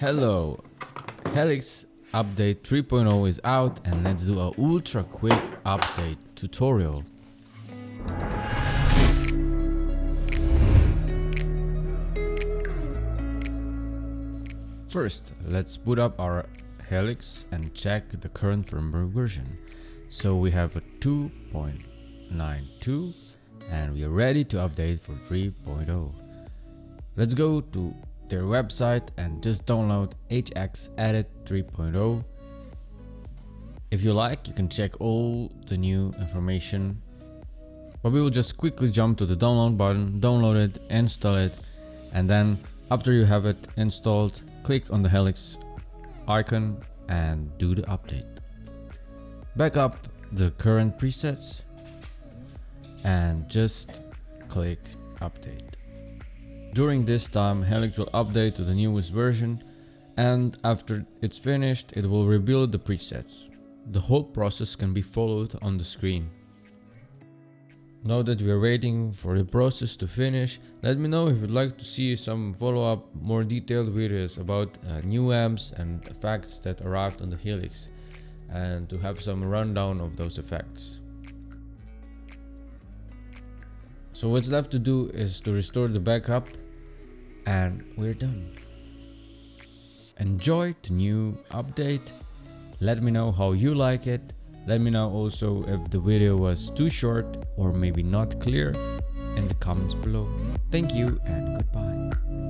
Hello, Helix update 3.0 is out and let's do a ultra quick update tutorial. First, let's boot up our Helix and check the current firmware version. So we have a 2.92 and we are ready to update for 3.0. Let's go to their website and just download HX Edit 3.0. If you like, you can check all the new information, but we will just quickly jump to the download button, download it, install it, and then after you have it installed, click on the Helix icon and do the update. Back up the current presets and just click update. During this time, Helix will update to the newest version, and after it's finished, it will rebuild the presets. The whole process can be followed on the screen. Now that we are waiting for the process to finish, let me know if you'd like to see some follow-up, more detailed videos about new amps and effects that arrived on the Helix, and to have some rundown of those effects. So what's left to do is to restore the backup and we're done. Enjoy the new update. Let me know how you like it. Let me know also if the video was too short or maybe not clear in the comments below. Thank you and goodbye.